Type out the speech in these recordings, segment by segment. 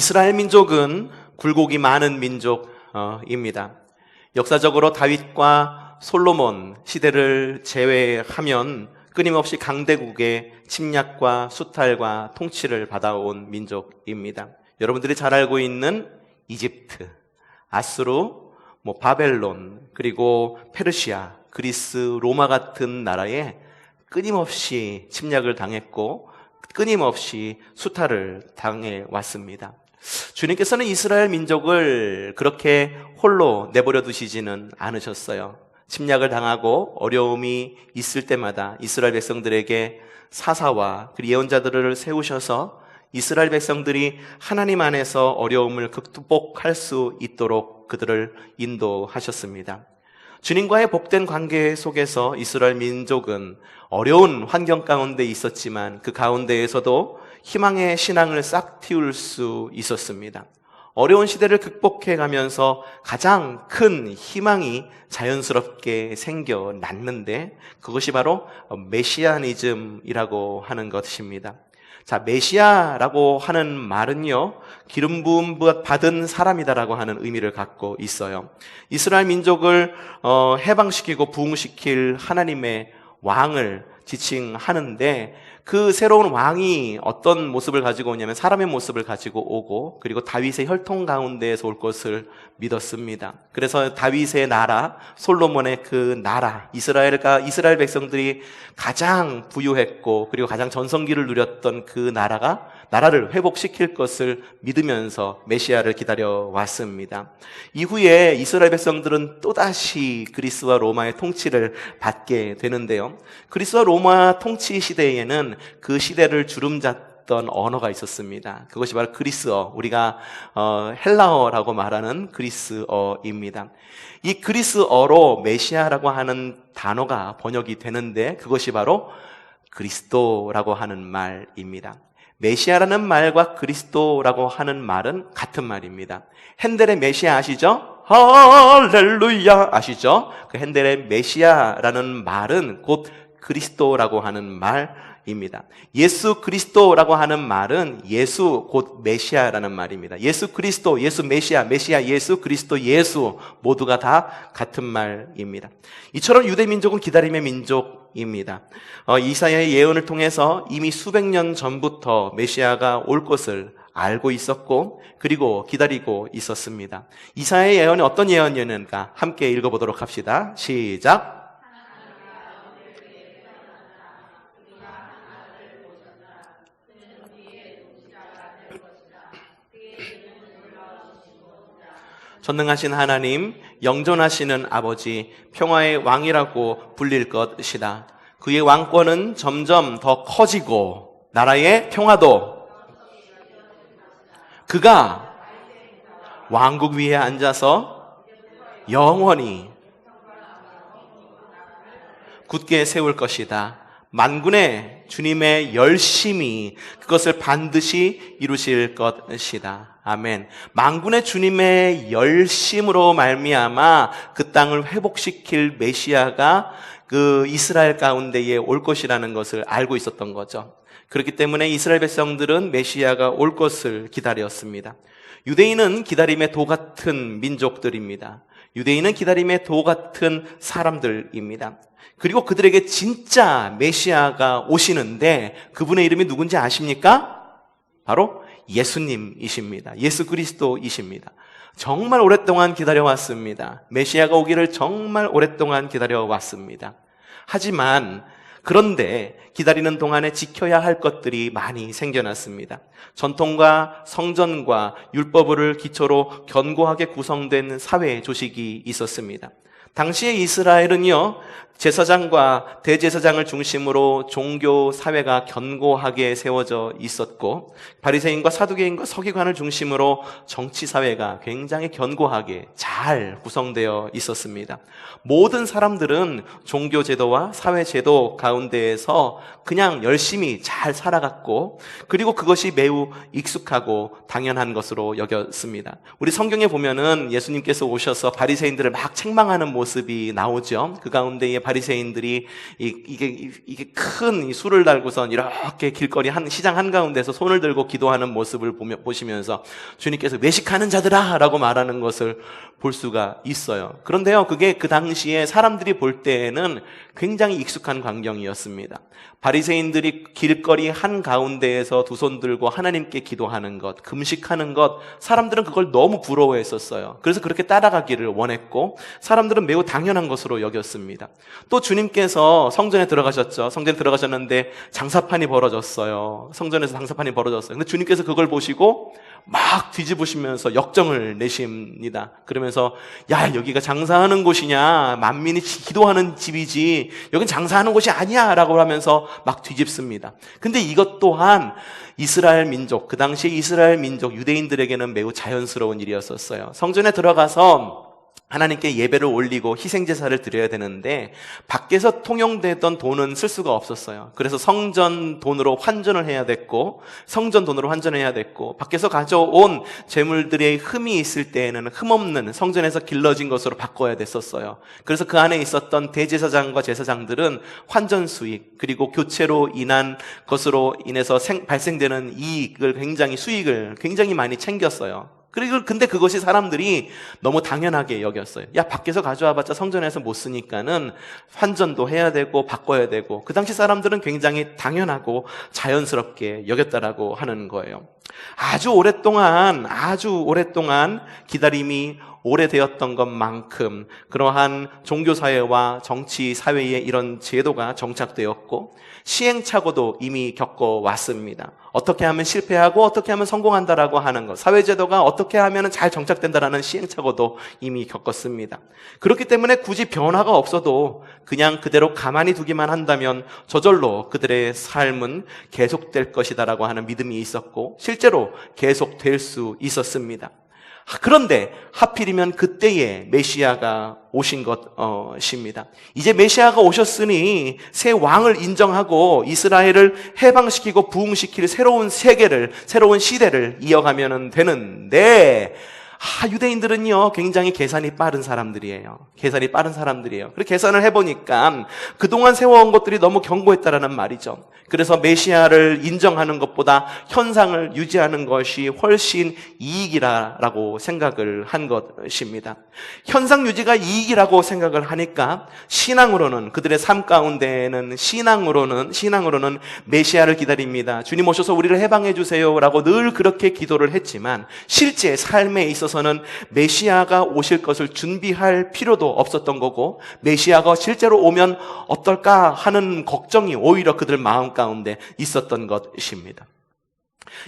이스라엘 민족은 굴곡이 많은 민족입니다. 역사적으로 다윗과 솔로몬 시대를 제외하면 끊임없이 강대국의 침략과 수탈과 통치를 받아온 민족입니다. 여러분들이 잘 알고 있는 이집트, 아수르, 바벨론, 그리고 페르시아, 그리스, 로마 같은 나라에 끊임없이 침략을 당했고 끊임없이 수탈을 당해왔습니다. 주님께서는 이스라엘 민족을 그렇게 홀로 내버려 두시지는 않으셨어요. 침략을 당하고 어려움이 있을 때마다 이스라엘 백성들에게 사사와 그 예언자들을 세우셔서 이스라엘 백성들이 하나님 안에서 어려움을 극복할 수 있도록 그들을 인도하셨습니다. 주님과의 복된 관계 속에서 이스라엘 민족은 어려운 환경 가운데 있었지만 그 가운데에서도 희망의 신앙을 싹 틔울 수 있었습니다. 어려운 시대를 극복해 가면서 가장 큰 희망이 자연스럽게 생겨났는데 그것이 바로 메시아니즘이라고 하는 것입니다. 자, 메시아라고 하는 말은요, 기름 부음 받은 사람이다라고 하는 의미를 갖고 있어요. 이스라엘 민족을 해방시키고 부흥시킬 하나님의 왕을 지칭하는데 그 새로운 왕이 어떤 모습을 가지고 오냐면 사람의 모습을 가지고 오고 그리고 다윗의 혈통 가운데에서 올 것을 믿었습니다. 그래서 다윗의 나라, 솔로몬의 그 나라, 이스라엘 백성들이 가장 부유했고 그리고 가장 전성기를 누렸던 그 나라를 회복시킬 것을 믿으면서 메시아를 기다려 왔습니다. 이후에 이스라엘 백성들은 또다시 그리스와 로마의 통치를 받게 되는데요. 그리스와 로마 통치 시대에는 그 시대를 주름잡던 언어가 있었습니다. 그것이 바로 그리스어, 우리가 헬라어라고 말하는 그리스어입니다. 이 그리스어로 메시아라고 하는 단어가 번역이 되는데 그것이 바로 그리스도라고 하는 말입니다. 메시아라는 말과 그리스도라고 하는 말은 같은 말입니다. 핸델의 메시아 아시죠? 할렐루야 아시죠? 그 핸델의 메시아라는 말은 곧 그리스도라고 하는 말입니다. 예수 그리스도라고 하는 말은 예수 곧 메시아라는 말입니다. 예수 그리스도, 예수 메시아, 메시아 예수, 그리스도 예수 모두가 다 같은 말입니다. 이처럼 유대 민족은 기다림의 민족입니다. 이사야의 예언을 통해서 이미 수백 년 전부터 메시아가 올 것을 알고 있었고 그리고 기다리고 있었습니다. 이사야의 예언이 어떤 예언이었는가 함께 읽어보도록 합시다. 시작. 전능하신 하나님, 영존하시는 아버지, 평화의 왕이라고 불릴 것이다. 그의 왕권은 점점 더 커지고 나라의 평화도 그가 왕국 위에 앉아서 영원히 굳게 세울 것이다. 만군의 주님의 열심이 그것을 반드시 이루실 것이다. 아멘. 만군의 주님의 열심으로 말미암아 그 땅을 회복시킬 메시아가 그 이스라엘 가운데에 올 것이라는 것을 알고 있었던 거죠. 그렇기 때문에 이스라엘 백성들은 메시아가 올 것을 기다렸습니다. 유대인은 기다림의 도 같은 민족들입니다. 유대인은 기다림의 도 같은 사람들입니다. 그리고 그들에게 진짜 메시아가 오시는데 그분의 이름이 누군지 아십니까? 바로 예수님이십니다. 예수 그리스도이십니다. 정말 오랫동안 기다려왔습니다. 메시아가 오기를 정말 오랫동안 기다려왔습니다. 하지만 그런데 기다리는 동안에 지켜야 할 것들이 많이 생겨났습니다. 전통과 성전과 율법을 기초로 견고하게 구성된 사회 조직이 있었습니다. 당시의 이스라엘은요, 제사장과 대제사장을 중심으로 종교 사회가 견고하게 세워져 있었고 바리새인과 사두개인과 서기관을 중심으로 정치 사회가 굉장히 견고하게 잘 구성되어 있었습니다. 모든 사람들은 종교 제도와 사회 제도 가운데에서 그냥 열심히 잘 살아갔고 그리고 그것이 매우 익숙하고 당연한 것으로 여겼습니다. 우리 성경에 보면은 예수님께서 오셔서 바리새인들을 막 책망하는 모습이 나오죠. 그 가운데에 바리새인들이 이게 큰 술을 달고선 이렇게 길거리 시장 한가운데서 손을 들고 기도하는 모습을 보시면서 주님께서 외식하는 자들아 라고 말하는 것을 볼 수가 있어요. 그런데요, 그게 그 당시에 사람들이 볼 때에는 굉장히 익숙한 광경이었습니다. 바리새인들이 길거리 한가운데에서 두 손 들고 하나님께 기도하는 것, 금식하는 것, 사람들은 그걸 너무 부러워했었어요. 그래서 그렇게 따라가기를 원했고 사람들은 매우 당연한 것으로 여겼습니다. 또 주님께서 성전에 들어가셨죠. 성전에 들어가셨는데 장사판이 벌어졌어요. 성전에서 장사판이 벌어졌어요. 근데 주님께서 그걸 보시고 막 뒤집으시면서 역정을 내십니다. 그러면서 야, 여기가 장사하는 곳이냐, 만민이 기도하는 집이지 여긴 장사하는 곳이 아니야 라고 하면서 막 뒤집습니다. 근데 이것 또한 이스라엘 민족, 그 당시에 이스라엘 민족 유대인들에게는 매우 자연스러운 일이었었어요. 성전에 들어가서 하나님께 예배를 올리고 희생제사를 드려야 되는데 밖에서 통용되던 돈은 쓸 수가 없었어요. 그래서 성전 돈으로 환전을 해야 됐고 밖에서 가져온 재물들의 흠이 있을 때에는 흠없는 성전에서 길러진 것으로 바꿔야 됐었어요. 그래서 그 안에 있었던 대제사장과 제사장들은 환전 수익 그리고 교체로 인한 것으로 인해서 발생되는 수익을 굉장히 많이 챙겼어요. 근데 그것이 사람들이 너무 당연하게 여겼어요. 야, 밖에서 가져와봤자 성전에서 못 쓰니까는 환전도 해야 되고 바꿔야 되고, 그 당시 사람들은 굉장히 당연하고 자연스럽게 여겼다라고 하는 거예요. 아주 오랫동안 기다림이 오래되었던 것만큼 그러한 종교사회와 정치사회에 이런 제도가 정착되었고 시행착오도 이미 겪어왔습니다. 어떻게 하면 실패하고 어떻게 하면 성공한다라고 하는 것, 사회제도가 어떻게 하면 잘 정착된다라는 시행착오도 이미 겪었습니다. 그렇기 때문에 굳이 변화가 없어도 그냥 그대로 가만히 두기만 한다면 저절로 그들의 삶은 계속될 것이다라고 하는 믿음이 있었고 실제로 계속될 수 있었습니다. 그런데 하필이면 그때에 메시아가 오신 것입니다. 이제 메시아가 오셨으니 새 왕을 인정하고 이스라엘을 해방시키고 부흥시킬 새로운 세계를, 새로운 시대를 이어가면 되는데 유대인들은요 굉장히 계산이 빠른 사람들이에요. 그래서 계산을 해보니까 그동안 세워온 것들이 너무 견고했다라는 말이죠. 그래서 메시아를 인정하는 것보다 현상을 유지하는 것이 훨씬 이익이라고 생각을 한 것입니다. 현상 유지가 이익이라고 생각을 하니까 그들의 삶 가운데에는 신앙으로는 메시아를 기다립니다. 주님 오셔서 우리를 해방해 주세요 라고 늘 그렇게 기도를 했지만 실제 삶에 있어서는 메시아가 오실 것을 준비할 필요도 없었던 거고 메시아가 실제로 오면 어떨까 하는 걱정이 오히려 그들 마음 가운데 있었던 것입니다.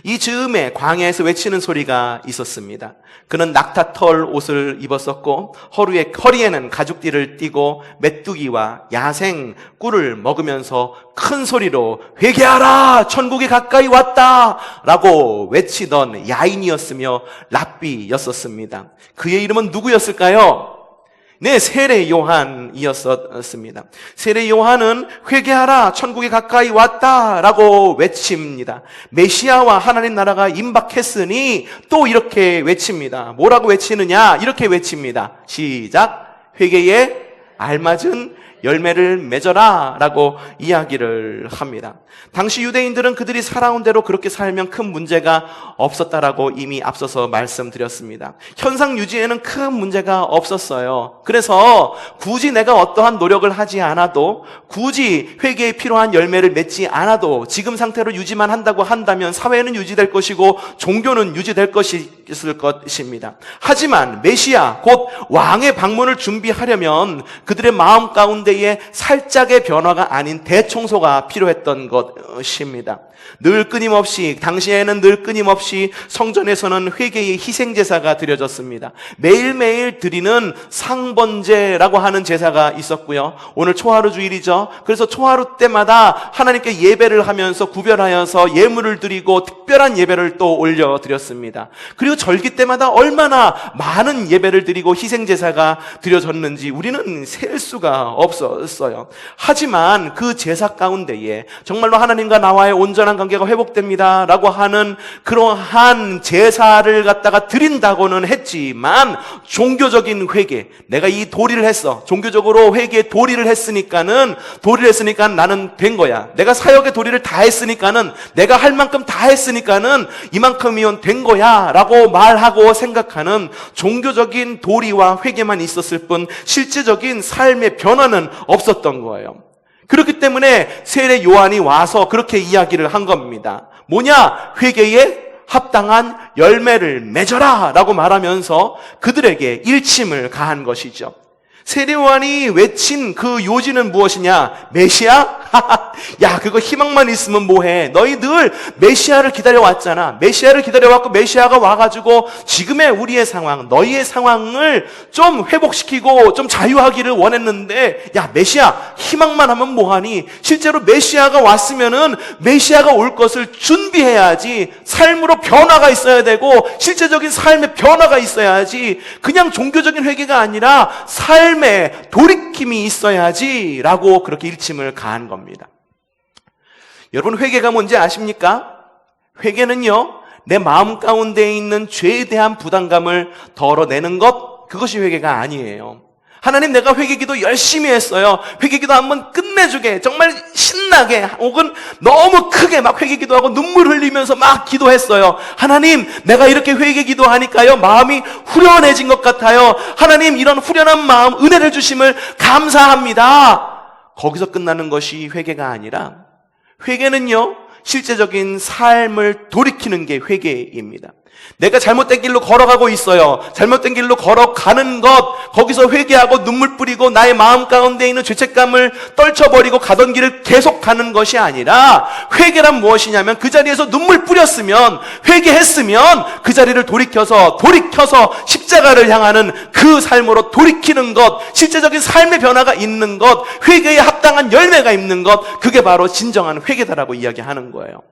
이 즈음에 광야에서 외치는 소리가 있었습니다. 그는 낙타털 옷을 입었었고 허리에는 가죽띠를 띠고 메뚜기와 야생 꿀을 먹으면서 큰 소리로 회개하라! 천국이 가까이 왔다! 라고 외치던 야인이었으며 랍비였었습니다. 그의 이름은 누구였을까요? 네, 세례 요한이었습니다. 세례 요한은 회개하라, 천국이 가까이 왔다 라고 외칩니다. 메시아와 하나님 나라가 임박했으니 또 이렇게 외칩니다. 뭐라고 외치느냐? 이렇게 외칩니다. 시작! 회개에 알맞은 열매를 맺어라 라고 이야기를 합니다. 당시 유대인들은 그들이 살아온 대로 그렇게 살면 큰 문제가 없었다라고 이미 앞서서 말씀드렸습니다. 현상 유지에는 큰 문제가 없었어요. 그래서 굳이 내가 어떠한 노력을 하지 않아도, 굳이 회개에 필요한 열매를 맺지 않아도 지금 상태로 유지만 한다고 한다면 사회는 유지될 것이고 종교는 유지될 것일 것입니다. 하지만 메시아 곧 왕의 방문을 준비하려면 그들의 마음 가운데에 살짝의 변화가 아닌 대청소가 필요했던 것입니다. 당시에는 늘 끊임없이 성전에서는 회개의 희생제사가 드려졌습니다. 매일매일 드리는 상번제라고 하는 제사가 있었고요. 오늘 초하루 주일이죠. 그래서 초하루 때마다 하나님께 예배를 하면서 구별하여서 예물을 드리고 특별한 예배를 또 올려드렸습니다. 그리고 절기 때마다 얼마나 많은 예배를 드리고 희생제사가 드려졌는지 우리는 셀 수가 없었어요. 하지만 그 제사 가운데에 정말로 하나님과 나와의 온전한 불편한 관계가 회복됩니다 라고 하는 그러한 제사를 갖다가 드린다고는 했지만, 종교적인 회개, 내가 이 도리를 했어, 종교적으로 회개에 도리를 했으니까는 나는 된 거야, 내가 사역의 도리를 다 했으니까는, 내가 할 만큼 다 했으니까는 이만큼이면 된 거야 라고 말하고 생각하는 종교적인 도리와 회개만 있었을 뿐 실제적인 삶의 변화는 없었던 거예요. 그렇기 때문에 세례 요한이 와서 그렇게 이야기를 한 겁니다. 뭐냐? 회개에 합당한 열매를 맺어라 라고 말하면서 그들에게 일침을 가한 것이죠. 세례 요한이 외친 그 요지는 무엇이냐? 메시아? 야, 그거 희망만 있으면 뭐해? 너희 늘 메시아를 기다려왔잖아. 메시아를 기다려왔고 메시아가 와가지고 지금의 우리의 상황, 너희의 상황을 좀 회복시키고 좀 자유하기를 원했는데, 야, 메시아 희망만 하면 뭐하니? 실제로 메시아가 왔으면은 메시아가 올 것을 준비해야지. 삶으로 변화가 있어야 되고 실제적인 삶의 변화가 있어야지. 그냥 종교적인 회개가 아니라 삶에 돌이킴이 있어야지 라고 그렇게 일침을 가한 겁니다. 여러분, 회개가 뭔지 아십니까? 회개는요, 내 마음 가운데 있는 죄에 대한 부담감을 덜어내는 것, 그것이 회개가 아니에요. 하나님, 내가 회개기도 열심히 했어요. 회개기도 한번 끝내주게, 정말 신나게, 혹은 너무 크게 막 회개기도하고 눈물 흘리면서 막 기도했어요. 하나님, 내가 이렇게 회개기도 하니까요, 마음이 후련해진 것 같아요. 하나님, 이런 후련한 마음, 은혜를 주심을 감사합니다. 거기서 끝나는 것이 회개가 아니라, 회개는요, 실제적인 삶을 돌이키는 게 회개입니다. 내가 잘못된 길로 걸어가고 있어요. 잘못된 길로 걸어가는 것, 거기서 회개하고 눈물 뿌리고 나의 마음 가운데 있는 죄책감을 떨쳐버리고 가던 길을 계속 가는 것이 아니라, 회개란 무엇이냐면 그 자리에서 눈물 뿌렸으면, 회개했으면 그 자리를 돌이켜서 십자가를 향하는 그 삶으로 돌이키는 것, 실제적인 삶의 변화가 있는 것, 회개에 합당한 열매가 있는 것, 그게 바로 진정한 회개다라고 이야기하는 거예요.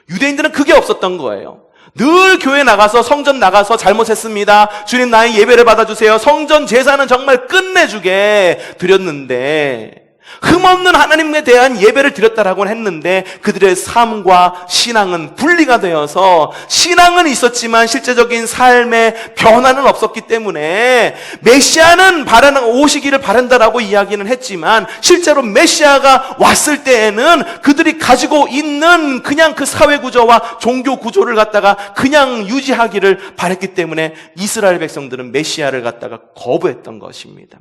유대인들은 그게 없었던 거예요. 늘 교회 나가서, 성전 나가서 잘못했습니다, 주님 나의 예배를 받아주세요, 성전 제사는 정말 끝내주게 드렸는데, 흠없는 하나님에 대한 예배를 드렸다라고는 했는데 그들의 삶과 신앙은 분리가 되어서, 신앙은 있었지만 실제적인 삶의 변화는 없었기 때문에, 메시아는 오시기를 바란다라고 이야기는 했지만 실제로 메시아가 왔을 때에는 그들이 가지고 있는 그냥 그 사회 구조와 종교 구조를 갖다가 그냥 유지하기를 바랬기 때문에 이스라엘 백성들은 메시아를 갖다가 거부했던 것입니다.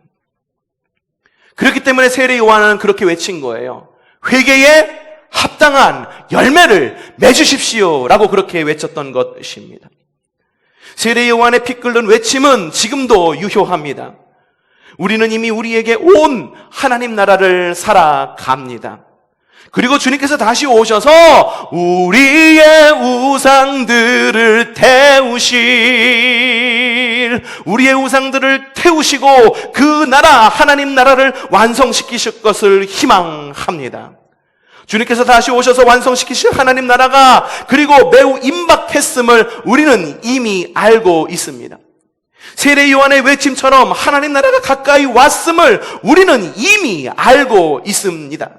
그렇기 때문에 세례 요한은 그렇게 외친 거예요. 회개에 합당한 열매를 맺으십시오 라고 그렇게 외쳤던 것입니다. 세례 요한의 피 끓는 외침은 지금도 유효합니다. 우리는 이미 우리에게 온 하나님 나라를 살아갑니다. 그리고 주님께서 다시 오셔서 우리의 우상들을 태우시고 그 나라, 하나님 나라를 완성시키실 것을 희망합니다. 주님께서 다시 오셔서 완성시키실 하나님 나라가 그리고 매우 임박했음을 우리는 이미 알고 있습니다. 세례 요한의 외침처럼 하나님 나라가 가까이 왔음을 우리는 이미 알고 있습니다.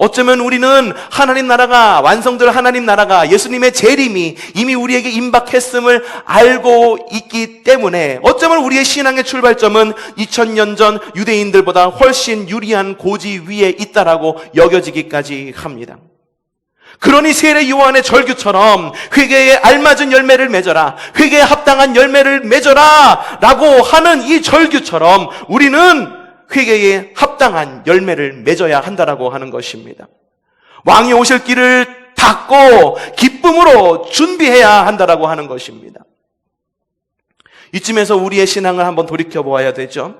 어쩌면 우리는 하나님 나라가, 완성될 하나님 나라가, 예수님의 재림이 이미 우리에게 임박했음을 알고 있기 때문에 어쩌면 우리의 신앙의 출발점은 2000년 전 유대인들보다 훨씬 유리한 고지 위에 있다라고 여겨지기까지 합니다. 그러니 세례 요한의 절규처럼 회개에 알맞은 열매를 맺어라, 회개에 합당한 열매를 맺어라 라고 하는 이 절규처럼 우리는 회개에 합당한 열매를 맺어야 한다라고 하는 것입니다. 왕이 오실 길을 닫고 기쁨으로 준비해야 한다라고 하는 것입니다. 이쯤에서 우리의 신앙을 한번 돌이켜보아야 되죠.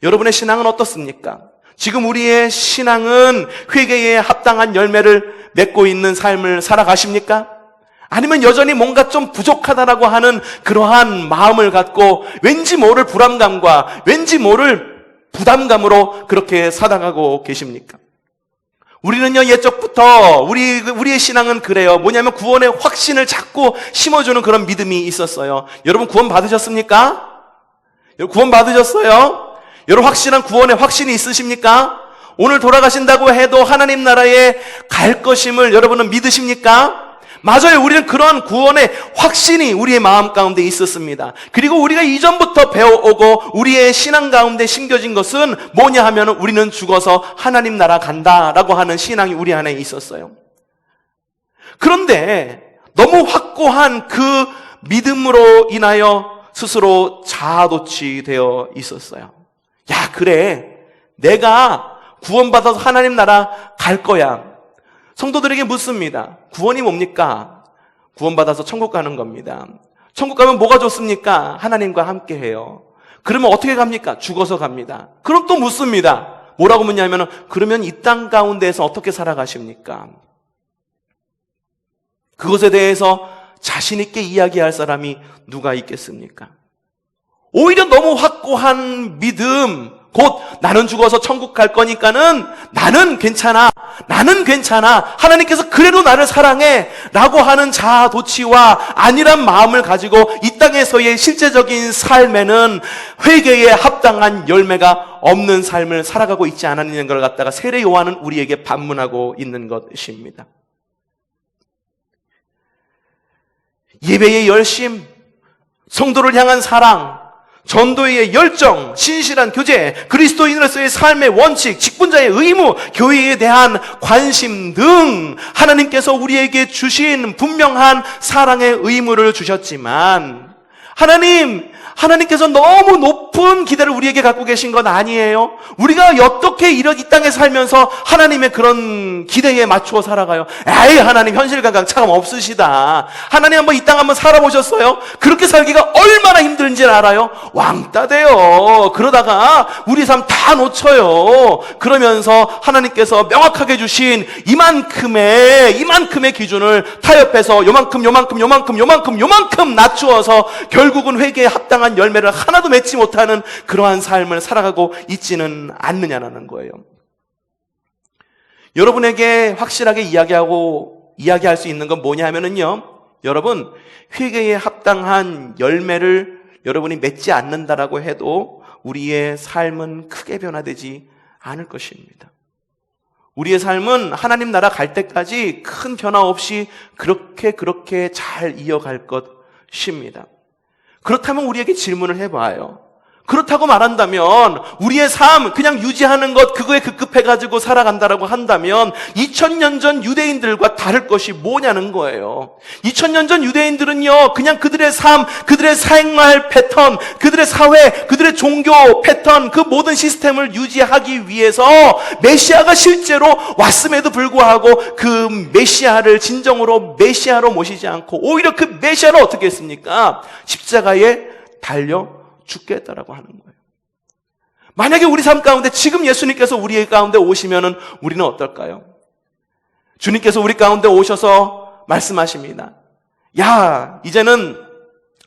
여러분의 신앙은 어떻습니까? 지금 우리의 신앙은 회개에 합당한 열매를 맺고 있는 삶을 살아가십니까? 아니면 여전히 뭔가 좀 부족하다라고 하는 그러한 마음을 갖고 왠지 모를 불안감과 왠지 모를 부담감으로 그렇게 살아가고 계십니까? 우리는요, 옛적부터 우리의 신앙은 그래요. 뭐냐면 구원의 확신을 자꾸 심어주는 그런 믿음이 있었어요. 여러분 구원 받으셨습니까? 여러분 구원 받으셨어요? 여러분 확실한 구원의 확신이 있으십니까? 오늘 돌아가신다고 해도 하나님 나라에 갈 것임을 여러분은 믿으십니까? 맞아요. 우리는 그런 구원의 확신이 우리의 마음 가운데 있었습니다. 그리고 우리가 이전부터 배워오고 우리의 신앙 가운데 심겨진 것은 뭐냐 하면 우리는 죽어서 하나님 나라 간다라고 하는 신앙이 우리 안에 있었어요. 그런데 너무 확고한 그 믿음으로 인하여 스스로 자아도취되어 있었어요. 야, 그래. 내가 구원받아서 하나님 나라 갈 거야. 성도들에게 묻습니다. 구원이 뭡니까? 구원받아서 천국 가는 겁니다. 천국 가면 뭐가 좋습니까? 하나님과 함께 해요. 그러면 어떻게 갑니까? 죽어서 갑니다. 그럼 또 묻습니다. 뭐라고 묻냐면, 그러면 이 땅 가운데에서 어떻게 살아가십니까? 그것에 대해서 자신 있게 이야기할 사람이 누가 있겠습니까? 오히려 너무 확고한 믿음, 곧 나는 죽어서 천국 갈 거니까는 나는 괜찮아. 하나님께서 그래도 나를 사랑해 라고 하는 자아도취와 안일한 마음을 가지고 이 땅에서의 실제적인 삶에는 회개에 합당한 열매가 없는 삶을 살아가고 있지 않았느냐는 걸 갖다가 세례 요한은 우리에게 반문하고 있는 것입니다. 예배의 열심, 성도를 향한 사랑, 전도의 열정, 신실한 교제, 그리스도인으로서의 삶의 원칙, 직분자의 의무, 교회에 대한 관심 등 하나님께서 우리에게 주신 분명한 사랑의 의무를 주셨지만 하나님께서 너무 높은 기대를 우리에게 갖고 계신 건 아니에요. 우리가 어떻게 이 땅에 살면서 하나님의 그런 기대에 맞추어 살아가요? 에이, 하나님 현실감각 참 없으시다. 하나님 한번 이 땅 한번 살아보셨어요? 그렇게 살기가 얼마나 힘든지 알아요? 왕따 돼요. 그러다가 우리 삶 다 놓쳐요. 그러면서 하나님께서 명확하게 주신 이만큼의 기준을 타협해서 요만큼 낮추어서 결국은 회개에 합당한 열매를 하나도 맺지 못하는 그러한 삶을 살아가고 있지는 않느냐라는 거예요. 여러분에게 확실하게 이야기할 수 있는 건 뭐냐 하면은요, 여러분, 회개에 합당한 열매를 여러분이 맺지 않는다라고 해도 우리의 삶은 크게 변화되지 않을 것입니다. 우리의 삶은 하나님 나라 갈 때까지 큰 변화 없이 그렇게 잘 이어갈 것입니다. 그렇다면 우리에게 질문을 해봐요. 그렇다고 말한다면 우리의 삶 그냥 유지하는 것 그거에 급급해가지고 살아간다라고 한다면 2000년 전 유대인들과 다를 것이 뭐냐는 거예요. 2000년 전 유대인들은요, 그냥 그들의 삶, 그들의 생활 패턴, 그들의 사회, 그들의 종교 패턴, 그 모든 시스템을 유지하기 위해서 메시아가 실제로 왔음에도 불구하고 그 메시아를 진정으로 메시아로 모시지 않고 오히려 그 메시아를 어떻게 했습니까? 십자가에 달려 죽게 했다라고 하는 거예요. 만약에 우리 삶 가운데 지금 예수님께서 우리 가운데 오시면은 우리는 어떨까요? 주님께서 우리 가운데 오셔서 말씀하십니다. 야, 이제는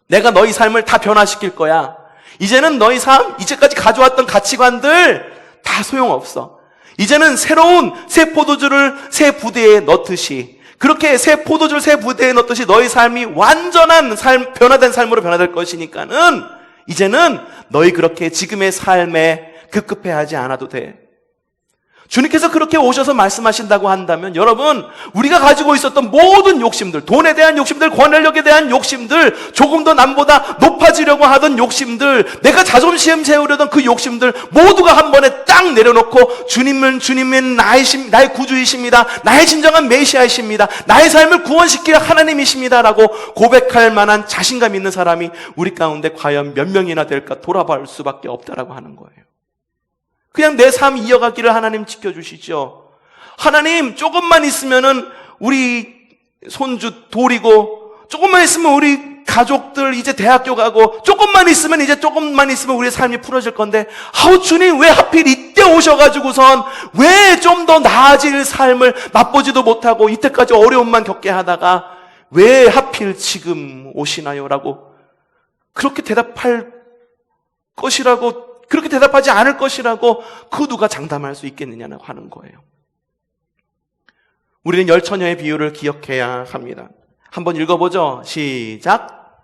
내가 너희 삶을 다 변화시킬 거야. 이제는 너희 삶, 이제까지 가져왔던 가치관들 다 소용없어. 이제는 새로운 새 포도주를 새 부대에 넣듯이, 그렇게 새 포도주를 새 부대에 넣듯이 너희 삶이 완전한 삶, 변화된 삶으로 변화될 것이니까는 이제는 너희 그렇게 지금의 삶에 급급해하지 않아도 돼. 주님께서 그렇게 오셔서 말씀하신다고 한다면 여러분, 우리가 가지고 있었던 모든 욕심들, 돈에 대한 욕심들, 권력에 대한 욕심들, 조금 더 남보다 높아지려고 하던 욕심들, 내가 자존심 세우려던 그 욕심들 모두가 한 번에 딱 내려놓고 주님은 나의 구주이십니다. 나의 진정한 메시아이십니다. 나의 삶을 구원시킬 하나님이십니다라고 고백할 만한 자신감 있는 사람이 우리 가운데 과연 몇 명이나 될까 돌아볼 수밖에 없다라고 하는 거예요. 그냥 내 삶 이어가기를 하나님 지켜주시죠. 하나님, 조금만 있으면은 우리 손주 돌이고, 조금만 있으면 우리 가족들 이제 대학교 가고, 조금만 있으면 우리의 삶이 풀어질 건데, 아우 주님, 왜 하필 이때 오셔가지고선 왜 좀 더 나아질 삶을 맛보지도 못하고 이때까지 어려움만 겪게 하다가 왜 하필 지금 오시나요? 라고 그렇게 대답할 것이라고, 그렇게 대답하지 않을 것이라고 그 누가 장담할 수 있겠느냐고 하는 거예요. 우리는 열처녀의 비유를 기억해야 합니다. 한번 읽어보죠. 시작.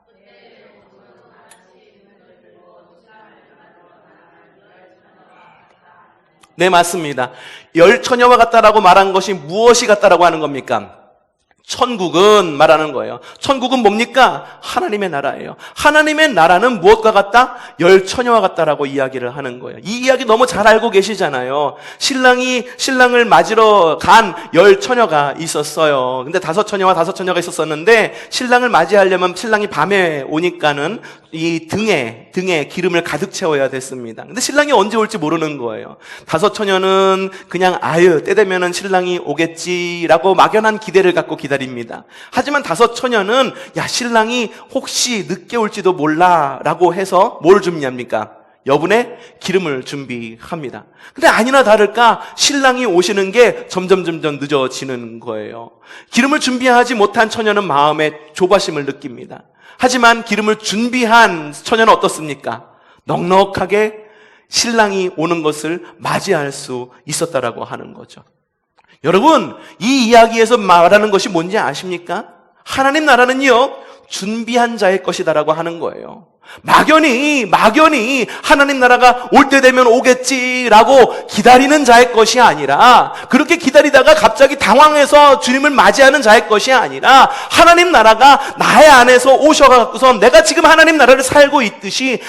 네, 맞습니다. 열처녀와 같다라고 말한 것이 무엇이 같다라고 하는 겁니까? 천국은 말하는 거예요. 천국은 뭡니까? 하나님의 나라예요. 하나님의 나라는 무엇과 같다? 열처녀와 같다라고 이야기를 하는 거예요. 이 이야기 너무 잘 알고 계시잖아요. 신랑이 신랑을 맞으러 간 열처녀가 있었어요. 근데 5처녀와 5처녀가 있었었는데 신랑을 맞이하려면 신랑이 밤에 오니까는 이 등에 기름을 가득 채워야 됐습니다. 근데 신랑이 언제 올지 모르는 거예요. 5처녀는 그냥 때 되면은 신랑이 오겠지라고 막연한 기대를 갖고 기다립니다. 하지만 5처녀는 신랑이 혹시 늦게 올지도 몰라라고 해서 뭘 준비합니까? 여분의 기름을 준비합니다. 근데 아니나 다를까 신랑이 오시는 게 점점 늦어지는 거예요. 기름을 준비하지 못한 처녀는 마음에 조바심을 느낍니다. 하지만 기름을 준비한 처녀는 어떻습니까? 넉넉하게 신랑이 오는 것을 맞이할 수 있었다라고 하는 거죠. 여러분, 이 이야기에서 말하는 것이 뭔지 아십니까? 하나님 나라는요, 준비한 자의 것이다라고 하는 거예요. 막연히 하나님 나라가 올 때 되면 오겠지라고 기다리는 자의 것이 아니라, 그렇게 기다리다가 갑자기 당황해서 주님을 맞이하는 자의 것이 아니라, 하나님 나라가 나의 안에서 오셔갖고서 내가 지금 하나님 나라를 살고 있듯이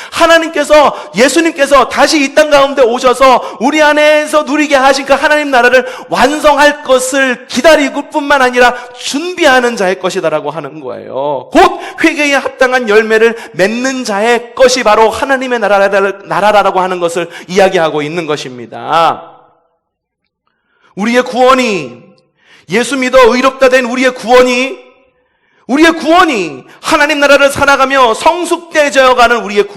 예수님께서 다시 이 땅 가운데 오셔서 우리 안에서 누리게 하신 그 하나님 나라를 완성할 것을 기다리고 뿐만 아니라 준비하는 자의 것이다라고 하는 거예요. 곧 회개에 합당한 열매를 맺는 자의 것이 바로 하나님의 나라라고 하는 것을 이야기하고 있는 것입니다. 우리의 구원이, 구원이 하나님 나라를 살아가며 성숙되어가는 우리의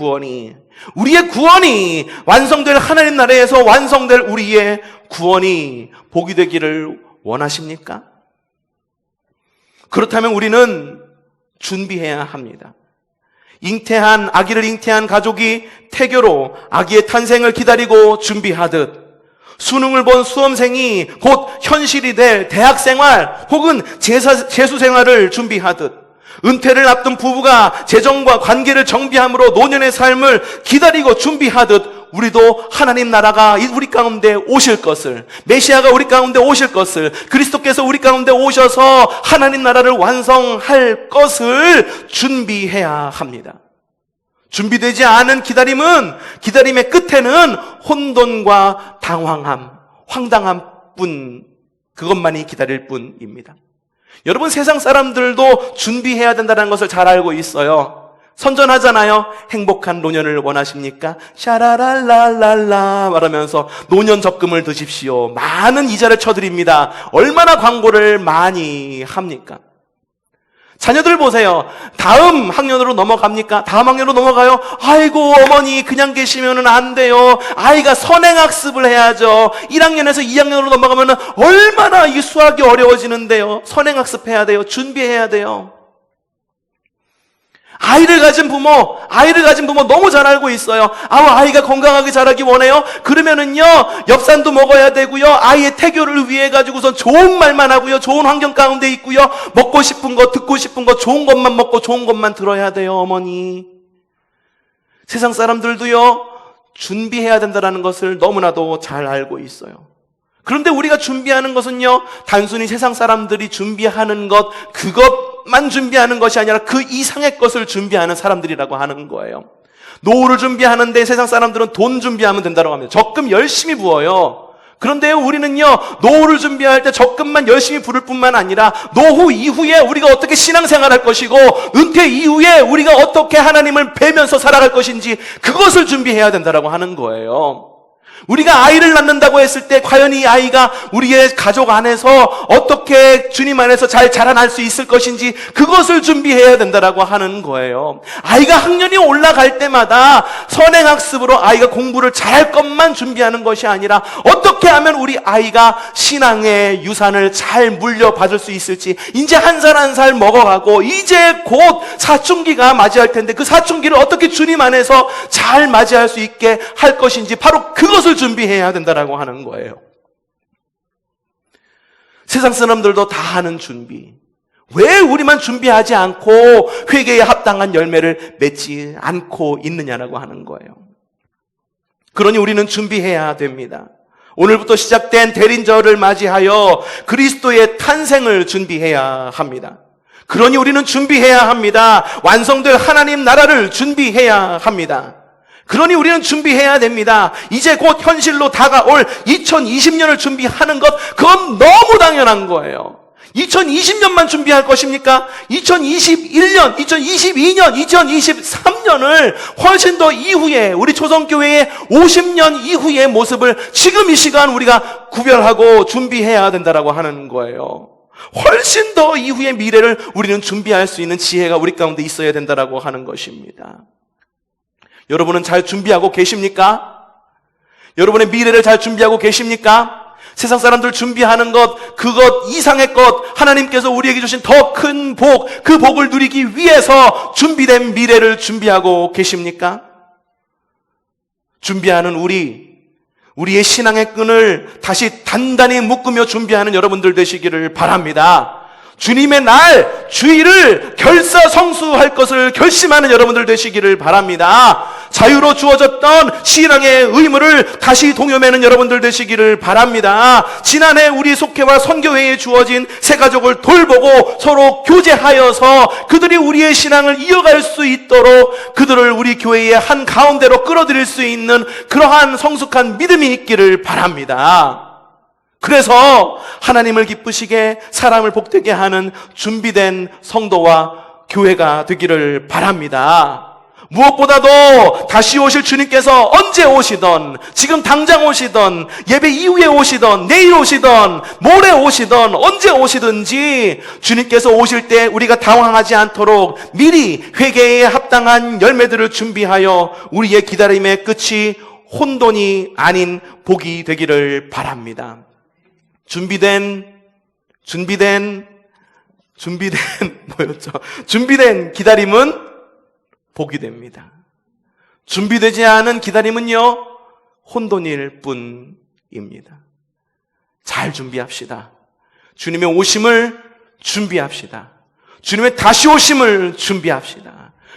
구원이 완성될 하나님 나라에서 완성될 우리의 구원이 복이 되기를 원하십니까? 그렇다면 우리는 준비해야 합니다. 아기를 잉태한 가족이 태교로 아기의 탄생을 기다리고 준비하듯, 수능을 본 수험생이 곧 현실이 될 대학생활 혹은 재수생활을 준비하듯, 은퇴를 앞둔 부부가 재정과 관계를 정비함으로 노년의 삶을 기다리고 준비하듯, 우리도 하나님 나라가 우리 가운데 오실 것을, 메시아가 우리 가운데 오실 것을, 그리스도께서 우리 가운데 오셔서 하나님 나라를 완성할 것을 준비해야 합니다. 준비되지 않은 기다림의 끝에는 혼돈과 황당함 그것만이 기다릴 뿐입니다. 여러분, 세상 사람들도 준비해야 된다는 것을 잘 알고 있어요. 선전하잖아요. 행복한 노년을 원하십니까? 샤라랄랄랄라 말하면서 노년 적금을 드십시오. 많은 이자를 쳐드립니다. 얼마나 광고를 많이 합니까? 자녀들 보세요. 다음 학년으로 넘어갑니까? 다음 학년으로 넘어가요? 아이고, 어머니 그냥 계시면 안 돼요. 아이가 선행학습을 해야죠. 1학년에서 2학년으로 넘어가면 얼마나 이 수학이 어려워지는데요. 선행학습해야 돼요. 준비해야 돼요. 아이를 가진 부모 너무 잘 알고 있어요. 아이가 건강하게 자라기 원해요? 그러면은요, 엽산도 먹어야 되고요, 아이의 태교를 위해 가지고선 좋은 말만 하고요, 좋은 환경 가운데 있고요, 먹고 싶은 거, 듣고 싶은 거, 좋은 것만 먹고 좋은 것만 들어야 돼요, 어머니. 세상 사람들도요, 준비해야 된다는 것을 너무나도 잘 알고 있어요. 그런데 우리가 준비하는 것은요, 단순히 세상 사람들이 준비하는 그것만 준비하는 것이 아니라 그 이상의 것을 준비하는 사람들이라고 하는 거예요. 노후를 준비하는데 세상 사람들은 돈 준비하면 된다고 합니다. 적금 열심히 부어요. 그런데 우리는요, 노후를 준비할 때 적금만 열심히 부를 뿐만 아니라 노후 이후에 우리가 어떻게 신앙생활할 것이고, 은퇴 이후에 우리가 어떻게 하나님을 뵈면서 살아갈 것인지 그것을 준비해야 된다고 하는 거예요. 우리가 아이를 낳는다고 했을 때 과연 이 아이가 우리의 가족 안에서 어떻게 주님 안에서 잘 자라날 수 있을 것인지 그것을 준비해야 된다고 하는 거예요. 아이가 학년이 올라갈 때마다 선행학습으로 아이가 공부를 잘할 것만 준비하는 것이 아니라, 어떻게 하면 우리 아이가 신앙의 유산을 잘 물려받을 수 있을지, 이제 한 살 한 살 먹어가고 이제 곧 사춘기가 맞이할 텐데 그 사춘기를 어떻게 주님 안에서 잘 맞이할 수 있게 할 것인지, 바로 그것을 준비해야 된다라고 하는 거예요. 세상 사람들도 다 하는 준비. 왜 우리만 준비하지 않고 회개에 합당한 열매를 맺지 않고 있느냐라고 하는 거예요. 그러니 우리는 준비해야 됩니다. 오늘부터 시작된 대린절을 맞이하여 그리스도의 탄생을 준비해야 합니다. 그러니 우리는 준비해야 합니다. 완성될 하나님 나라를 준비해야 합니다. 그러니 우리는 준비해야 됩니다. 이제 곧 현실로 다가올 2020년을 준비하는 것, 그건 너무 당연한 거예요. 2020년만 준비할 것입니까? 2021년, 2022년, 2023년을 훨씬 더 이후에, 우리 초성교회의 50년 이후의 모습을 지금 이 시간 우리가 구별하고 준비해야 된다라고 하는 거예요. 훨씬 더 이후의 미래를 우리는 준비할 수 있는 지혜가 우리 가운데 있어야 된다라고 하는 것입니다. 여러분은 잘 준비하고 계십니까? 여러분의 미래를 잘 준비하고 계십니까? 세상 사람들 준비하는 것, 그것 이상의 것, 하나님께서 우리에게 주신 더 큰 복, 그 복을 누리기 위해서 준비된 미래를 준비하고 계십니까? 준비하는 우리의 신앙의 끈을 다시 단단히 묶으며 준비하는 여러분들 되시기를 바랍니다. 주님의 날, 주일을 결사성수할 것을 결심하는 여러분들 되시기를 바랍니다. 자유로 주어졌던 신앙의 의무를 다시 동요매는 여러분들 되시기를 바랍니다. 지난해 우리 속회와 선교회에 주어진 새 가족을 돌보고 서로 교제하여서 그들이 우리의 신앙을 이어갈 수 있도록 그들을 우리 교회의 한 가운데로 끌어들일 수 있는 그러한 성숙한 믿음이 있기를 바랍니다. 그래서 하나님을 기쁘시게 사람을 복되게 하는 준비된 성도와 교회가 되기를 바랍니다. 무엇보다도 다시 오실 주님께서 언제 오시던, 지금 당장 오시던, 예배 이후에 오시던, 내일 오시던, 모레 오시던, 언제 오시든지 주님께서 오실 때 우리가 당황하지 않도록 미리 회개에 합당한 열매들을 준비하여 우리의 기다림의 끝이 혼돈이 아닌 복이 되기를 바랍니다. 준비된 기다림은 복이 됩니다. 준비되지 않은 기다림은요, 혼돈일 뿐입니다. 잘 준비합시다. 주님의 오심을 준비합시다. 주님의 다시 오심을 준비합시다.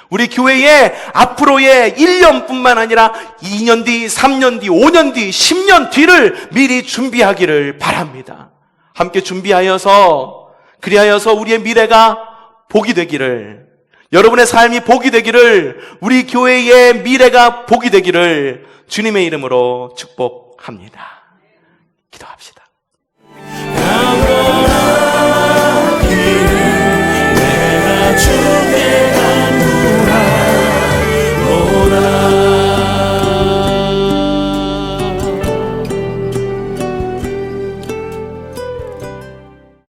우리 교회의 앞으로의 1년뿐만 아니라 2년 뒤, 3년 뒤, 5년 뒤, 10년 뒤를 미리 준비하기를 바랍니다. 함께 준비하여서, 그리하여서 우리의 미래가 복이 되기를, 여러분의 삶이 복이 되기를, 우리 교회의 미래가 복이 되기를 주님의 이름으로 축복합니다. 기도합시다. 내가 주께